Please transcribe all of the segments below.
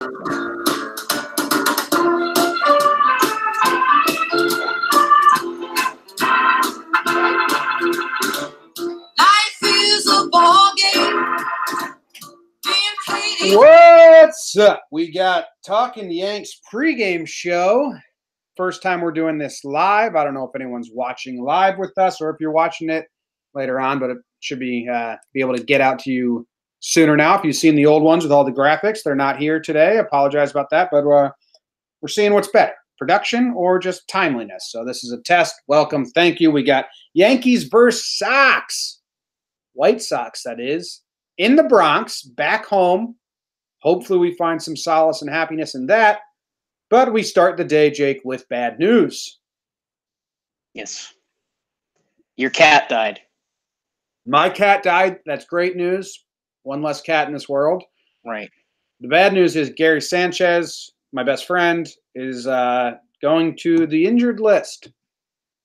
What's up? We got Talkin Yanks pregame show. First time we're doing this live. I don't know if anyone's watching live with us or if you're watching it later on, but it should be able to get out to you sooner now. If you've seen the old ones with all the graphics, they're not here today. I apologize about that, but we're seeing what's better, production or just timeliness. So this is a test. Welcome. Thank you. We got Yankees versus Sox. White Sox, that is, in the Bronx, back home. Hopefully we find some solace and happiness in that. But we start the day, Jake, with bad news. Yes. Your cat died. My cat died. That's great news. One less cat in this world. Right. The bad news is Gary Sanchez, my best friend, is going to the injured list.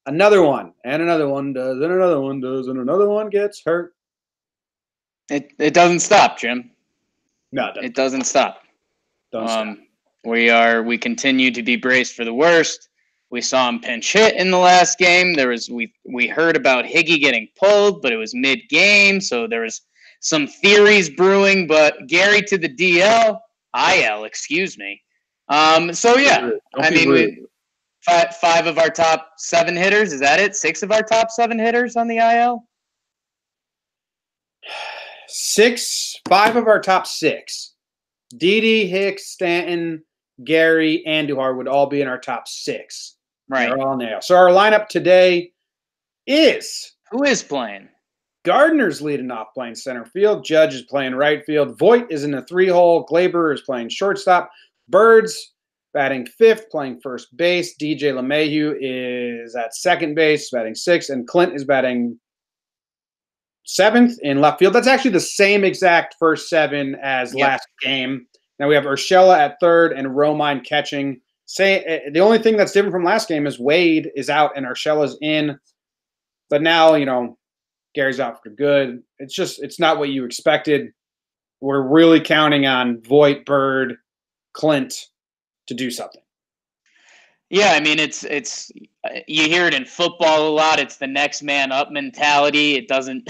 Another one. And another one does. And another one does. And another one gets hurt. It doesn't stop, Jim. No, it doesn't stop. Don't stop. We continue to be braced for the worst. We saw him pinch hit in the last game. We heard about Higgy getting pulled, but it was mid-game, so there was some theories brewing. But Gary to the IL, excuse me. So yeah, I mean, five of our top 7 hitters. Is that it? 6 of our top 7 hitters on the IL. 5 of our top 6. Didi, Hicks, Stanton, Gary, Andujar would all be in our top 6. Right. They're all now. So our lineup today is... Who is playing? Gardner's leading off, playing center field. Judge is playing right field. Voit is in the 3-hole. Glaber is playing shortstop. Birds batting 5th, playing first base. DJ LeMahieu is at second base, batting 6th. And Clint is batting 7th in left field. That's actually the same exact first 7 as last game. Now we have Urshela at 3rd and Romine catching. The only thing that's different from last game is Wade is out and Urshela's in. But now, Gary's out for good. It's not what you expected. We're really counting on Voit, Bird, Clint to do something. Yeah, I mean, it's you hear it in football a lot. It's the next man up mentality. It doesn't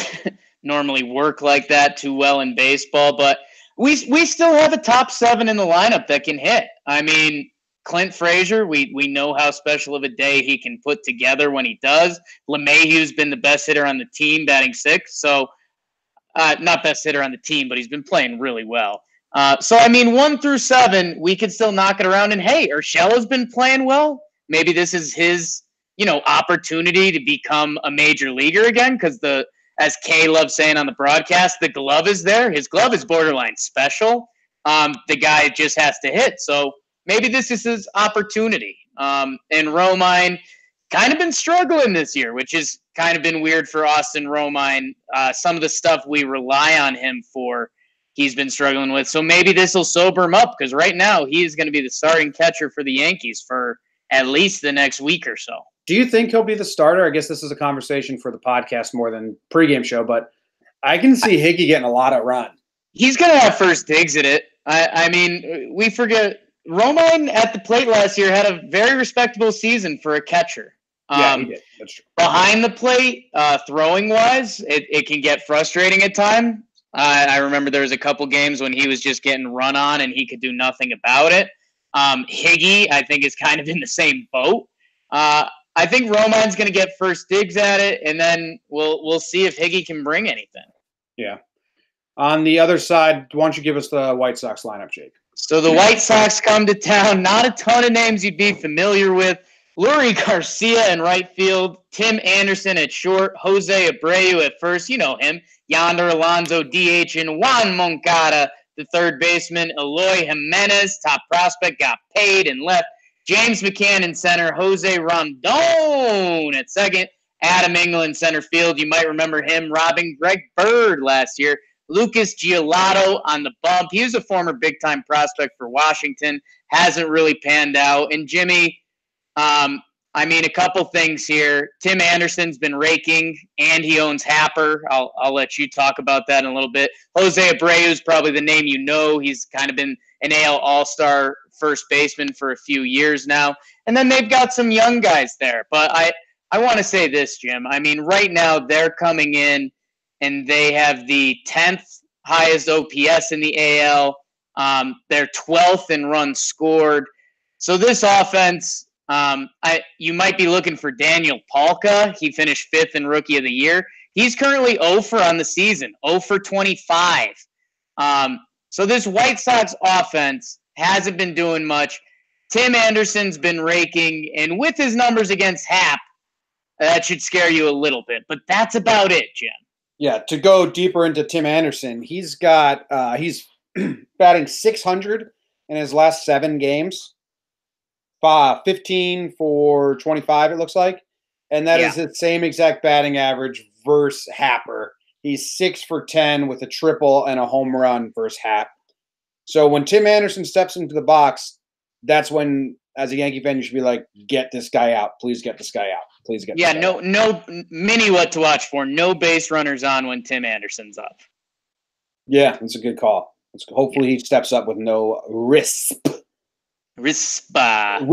normally work like that too well in baseball, but we still have a top 7 in the lineup that can hit. I mean, Clint Frazier, we know how special of a day he can put together when he does. LeMahieu's been the best hitter on the team, batting 6th. So, not best hitter on the team, but he's been playing really well. So, I mean, 1 through 7, we could still knock it around. And, hey, Urshela's been playing well. Maybe this is his, opportunity to become a major leaguer again because as Kay loves saying on the broadcast, the glove is there. His glove is borderline special. The guy just has to hit. So, maybe this is his opportunity. And Romine kind of been struggling this year, which has kind of been weird for Austin Romine. Some of the stuff we rely on him for, he's been struggling with. So maybe this will sober him up because right now he is going to be the starting catcher for the Yankees for at least the next week or so. Do you think he'll be the starter? I guess this is a conversation for the podcast more than pregame show, but I can see Higgy getting a lot of run. He's going to have first digs at it. I mean, we forget Romine at the plate last year had a very respectable season for a catcher. Yeah, he did. That's true. Behind the plate, throwing-wise, it can get frustrating at times. I remember there was a couple games when he was just getting run on and he could do nothing about it. Higgy, I think, is kind of in the same boat. I think Romine's going to get first digs at it, and then we'll see if Higgy can bring anything. Yeah. On the other side, why don't you give us the White Sox lineup, Jake? So the White Sox come to town. Not a ton of names you'd be familiar with. Lurie Garcia in right field, Tim Anderson at short, Jose Abreu at first. You know him. Yonder Alonso, DH, and Juan Moncada, the third baseman. Eloy Jimenez, top prospect, got paid and left. James McCann in center, Jose Rondon at second. Adam England center field. You might remember him robbing Greg Bird last year. Lucas Giolito on the bump. He was a former big-time prospect for Washington. Hasn't really panned out. And Jimmy, I mean, a couple things here. Tim Anderson's been raking, and he owns Happer. I'll let you talk about that in a little bit. Jose Abreu is probably the name you know. He's kind of been an AL All-Star first baseman for a few years now. And then they've got some young guys there. But I want to say this, Jim. I mean, right now they're coming in, and they have the 10th highest OPS in the AL. They're 12th in runs scored. So this offense – you might be looking for Daniel Palka. He finished 5th in Rookie of the Year. He's currently 0 for on the season, 0 for 25. So this White Sox offense hasn't been doing much. Tim Anderson's been raking, and with his numbers against Hap, that should scare you a little bit. But that's about it, Jim. Yeah, to go deeper into Tim Anderson, he's got he's batting .600 in his last 7 games. 15 for 25, it looks like. And that is the same exact batting average versus Happer. He's 6 for 10 with a triple and a home run versus Hap. So when Tim Anderson steps into the box, that's when, as a Yankee fan, you should be like, get this guy out. Please get this guy out. Please get this guy out. No mini what to watch for. No base runners on when Tim Anderson's up. Yeah, that's a good call. Hopefully he steps up with no risk. James McCann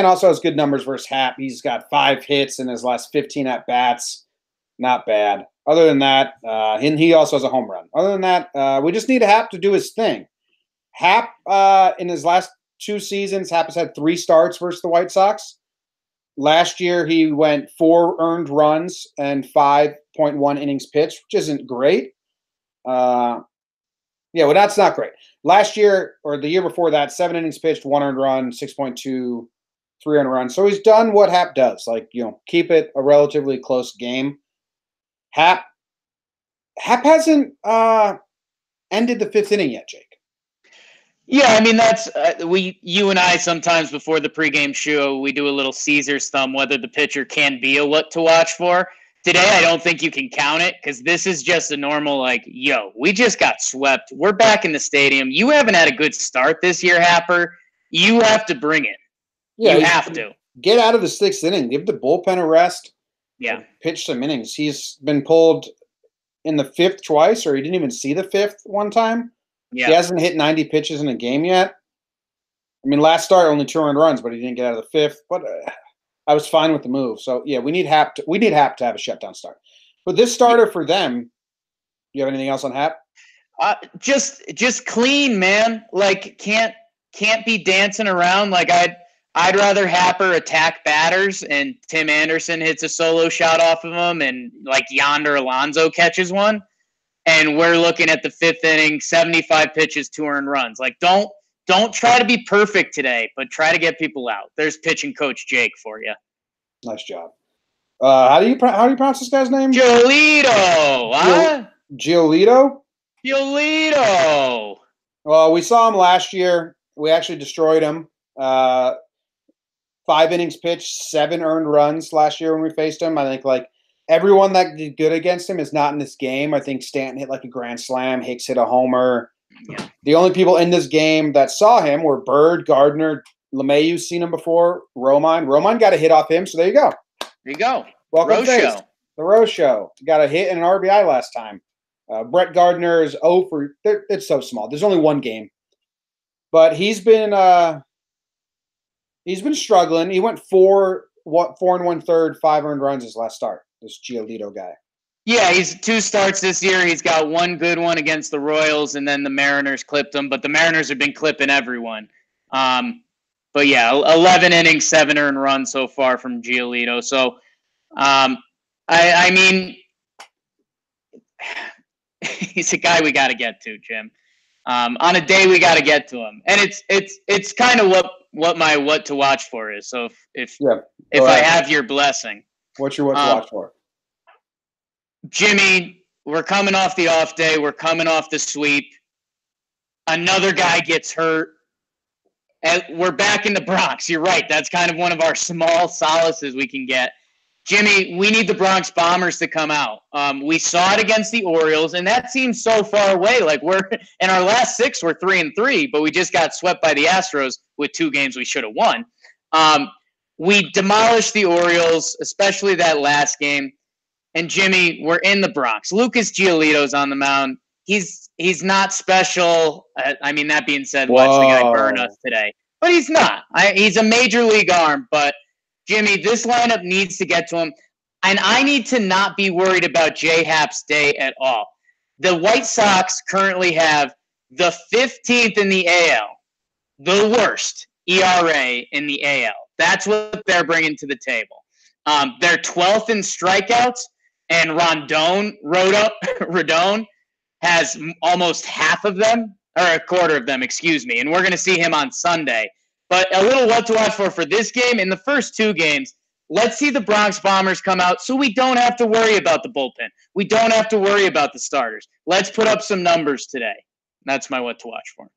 also has good numbers versus Hap. He's got 5 hits in his last 15 at-bats. Not bad. Other than that, and he also has a home run. Other than that, we just need Hap to do his thing. Hap, in his last 2 seasons, Hap has had 3 starts versus the White Sox. Last year, he went 4 earned runs and 5.1 innings pitched, which isn't great. Well, that's not great. Last year, or the year before that, 7 innings pitched, 1 earned run, 6.2, 3 earned runs. So he's done what Hap does, keep it a relatively close game. Hap hasn't ended the 5th inning yet, Jake. Yeah, I mean, that's you and I sometimes before the pregame show, we do a little Caesar's thumb whether the pitcher can be a what to watch for. Today, I don't think you can count it because this is just a normal, we just got swept. We're back in the stadium. You haven't had a good start this year, Happer. You have to bring it. Yeah, you have to. Get out of the 6th inning. Give the bullpen a rest. Yeah. Pitch some innings. He's been pulled in the 5th twice, or he didn't even see the 5th one time. Yeah. He hasn't hit 90 pitches in a game yet. I mean, last start, only 2 earned runs, but he didn't get out of the 5th. But I was fine with the move. So yeah, we need Hap to have a shutdown start. But this starter for them, you have anything else on Hap? Just clean, man. Can't be dancing around. I'd rather Happer attack batters and Tim Anderson hits a solo shot off of him and Yonder Alonso catches one. And we're looking at the 5th inning, 75 pitches, 2 earned runs. Don't try to be perfect today, but try to get people out. There's pitching coach Jake for you. Nice job. How do you pronounce this guy's name? Giolito. Huh? Giolito? Giolito. Well, we saw him last year. We actually destroyed him. 5 innings pitched, 7 earned runs last year when we faced him. I think everyone that did good against him is not in this game. I think Stanton hit a grand slam. Hicks hit a homer. Yeah. The only people in this game that saw him were Bird, Gardner, LeMahieu's seen him before, Romine. Romine got a hit off him, so there you go. There you go. Welcome to the Rose Show. Got a hit and an RBI last time. Brett Gardner is 0 for – it's so small. There's only 1 game. But he's been struggling. He went 4 1/3, 5 earned runs his last start, this Giolito guy. Yeah, he's 2 starts this year. He's got 1 good one against the Royals, and then the Mariners clipped him. But the Mariners have been clipping everyone. But yeah, 11 innings, 7 earned runs so far from Giolito. So, I mean, he's a guy we got to get to, Jim. On a day we got to get to him, and it's kind of what my what to watch for is. So if I have your blessing, what's your what to watch for? Jimmy, we're coming off the off day. We're coming off the sweep. Another guy gets hurt. And we're back in the Bronx. You're right. That's kind of one of our small solaces we can get. Jimmy, we need the Bronx Bombers to come out. We saw it against the Orioles, and that seems so far away. We're in our last 6, we're 3-3, but we just got swept by the Astros with 2 games we should have won. we demolished the Orioles, especially that last game. And Jimmy, we're in the Bronx. Lucas Giolito's on the mound. He's not special. I mean, that being said, watch the guy burn us today. But he's not. He's a major league arm. But, Jimmy, this lineup needs to get to him. And I need to not be worried about J-Hap's day at all. The White Sox currently have the 15th in the AL, the worst ERA in the AL. That's what they're bringing to the table. They're 12th in strikeouts, and Rodon has almost half of them, or a quarter of them, excuse me. And we're going to see him on Sunday. But a little what to watch for this game. In the first two games, let's see the Bronx Bombers come out so we don't have to worry about the bullpen. We don't have to worry about the starters. Let's put up some numbers today. That's my what to watch for.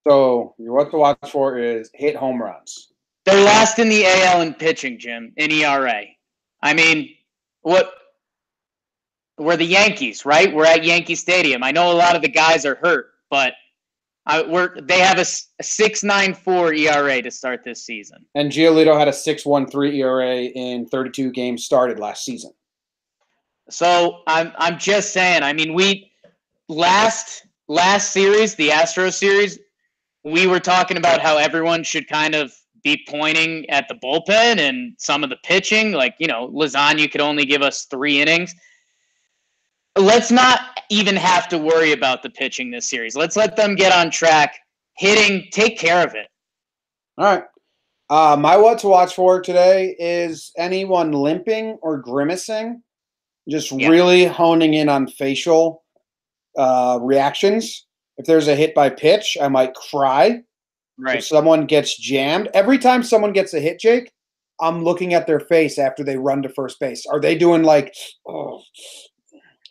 So your what to watch for is hit home runs. They're last in the AL in pitching, Jim, in ERA. I mean, we're the Yankees, right? We're at Yankee Stadium. I know a lot of the guys are hurt, but they have a 6.94 ERA to start this season. And Giolito had a 6.13 ERA in 32 games started last season. So I'm just saying. I mean, we last series, the Astros series, we were talking about how everyone should kind of be pointing at the bullpen and some of the pitching. Like, Lasagna could only give us 3 innings. Let's not even have to worry about the pitching this series. Let's let them get on track. Hitting, take care of it. All right. My what to watch for today is anyone limping or grimacing. Just really honing in on facial reactions. If there's a hit by pitch, I might cry. Right. If someone gets jammed, every time someone gets a hit, Jake, I'm looking at their face after they run to first base. Are they doing like, oh,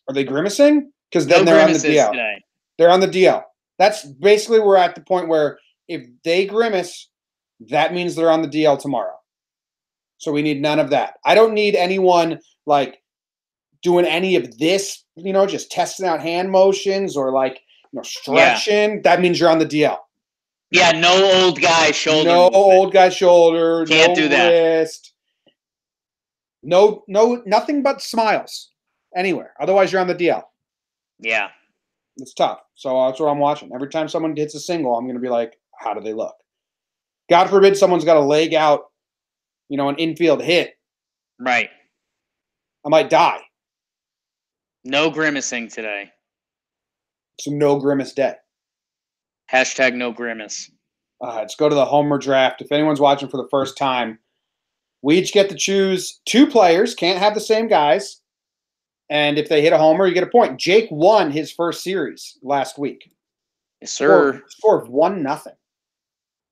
are they grimacing? Because then they're on the DL. Today. They're on the DL. That's basically we're at the point where if they grimace, that means they're on the DL tomorrow. So we need none of that. I don't need anyone like doing any of this, just testing out hand motions or like stretching. Yeah. That means you're on the DL. Yeah, no old guy shoulder. No movement. Old guy shoulder. Can't do that. Wrist. No, nothing but smiles anywhere. Otherwise, you're on the DL. Yeah. It's tough. So that's what I'm watching. Every time someone hits a single, I'm going to be like, how do they look? God forbid someone's got a leg out, an infield hit. Right. I might die. No grimacing today. So no grimace day. Hashtag no grimace. Let's go to the Homer draft. If anyone's watching for the first time, we each get to choose 2 players. Can't have the same guys. And if they hit a homer, you get a point. Jake won his first series last week. Yes, sir. Score of 1-0.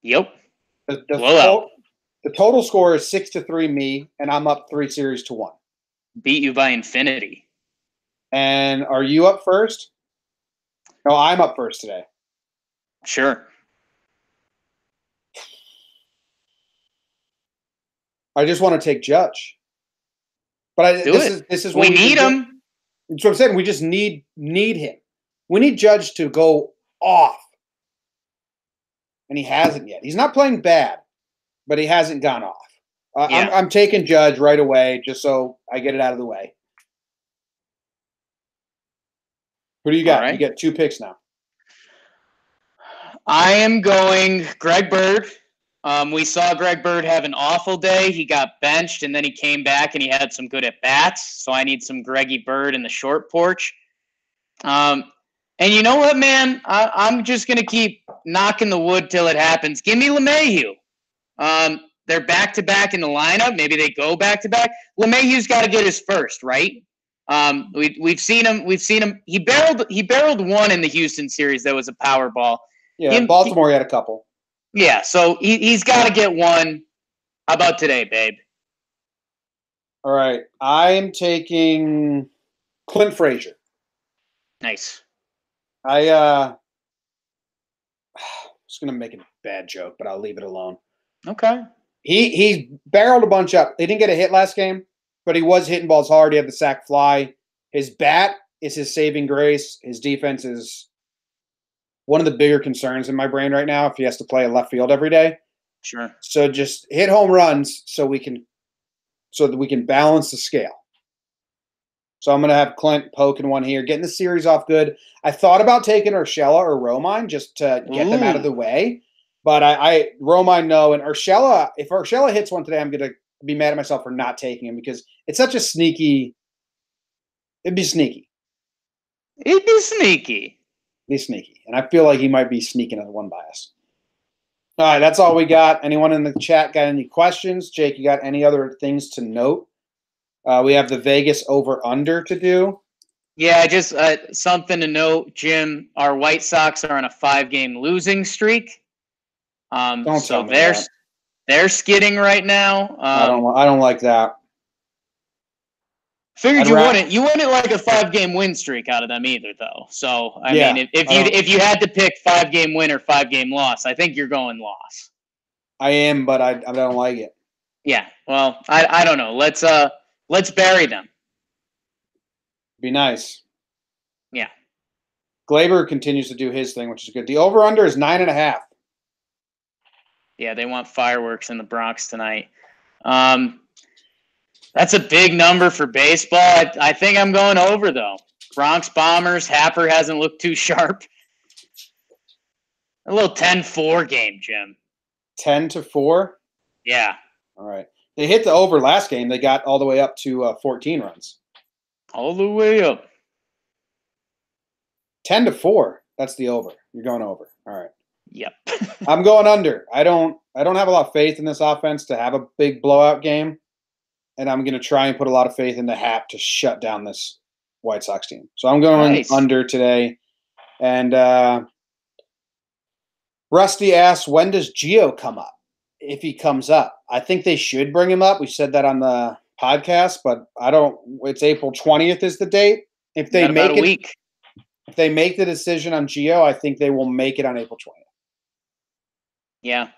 Yep. The total score is 6-3 me, and I'm up 3 series to 1. Beat you by infinity. And are you up first? No, I'm up first today. Sure. I just want to take Judge. But this is what we need him. That's what I'm saying. We just need him. We need Judge to go off. And he hasn't yet. He's not playing bad, but he hasn't gone off. I'm taking Judge right away just so I get it out of the way. Who do you got? Right. You get 2 picks now. I am going Greg Bird. We saw Greg Bird have an awful day. He got benched, and then he came back, and he had some good at-bats. So I need some Greggy Bird in the short porch. And you know what, man? I'm just going to keep knocking the wood till it happens. Give me LeMahieu. They're back-to-back in the lineup. Maybe they go back-to-back. LeMahieu's got to get his first, right? We've seen him. He barreled one in the Houston series that was a power ball. Yeah, Baltimore had a couple. Yeah, so he's got to get one. How about today, babe? All right. I am taking Clint Frazier. Nice. I was going to make a bad joke, but I'll leave it alone. Okay. He barreled a bunch up. He didn't get a hit last game, but he was hitting balls hard. He had the sac fly. His bat is his saving grace. His defense is one of the bigger concerns in my brain right now if he has to play a left field every day. Sure. So just hit home runs so that we can balance the scale. So I'm going to have Clint poking one here, getting the series off good. I thought about taking Urshela or Romine just to get them out of the way. But I Romine, no. And Urshela, if Urshela hits one today, I'm going to be mad at myself for not taking him because it's such a sneaky. It'd be sneaky. It'd be sneaky. Be sneaky. And I feel like he might be sneaking at one bias. All right, that's all we got. Anyone in the chat got any questions? Jake, you got any other things to note? We have the Vegas over-under to do. Yeah, just something to note, Jim. Our White Sox are on a 5-game losing streak. Don't so tell me that. They're skidding right now. I don't like that. Figured you wouldn't like a 5-game win streak out of them either, though. So I mean, if you had to pick 5-game win or 5-game loss, I think you're going loss. I am, but I don't like it. Yeah, well, I don't know. Let's bury them. Be nice. Yeah. Glaber continues to do his thing, which is good. The over-under is 9.5. Yeah, they want fireworks in the Bronx tonight. That's a big number for baseball. I think I'm going over, though. Bronx Bombers. Happer hasn't looked too sharp. A little 10-4 game, Jim. 10-4? Yeah. All right. They hit the over last game. They got all the way up to 14 runs. All the way up. 10-4. That's the over. You're going over. All right. Yep. I'm going under. I don't have a lot of faith in this offense to have a big blowout game. And I'm going to try and put a lot of faith in the Hap to shut down this White Sox team. So I'm going under today. And Rusty asks, when does Gio come up? If he comes up. I think they should bring him up. We said that on the podcast, but it's April 20th is the date. If they make it, week. If they make the decision on Gio, I think they will make it on April 20th. Yeah.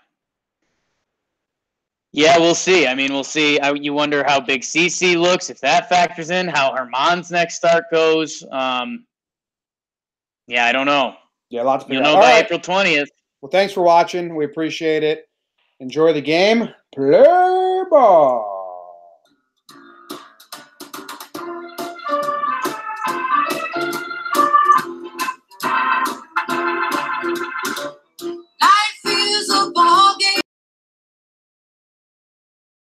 Yeah, we'll see. I mean, we'll see. You wonder how big CC looks, if that factors in, how Herman's next start goes. Yeah, I don't know. Yeah, lots to figure out. You'll know by April 20th. Well, thanks for watching. We appreciate it. Enjoy the game. Play ball.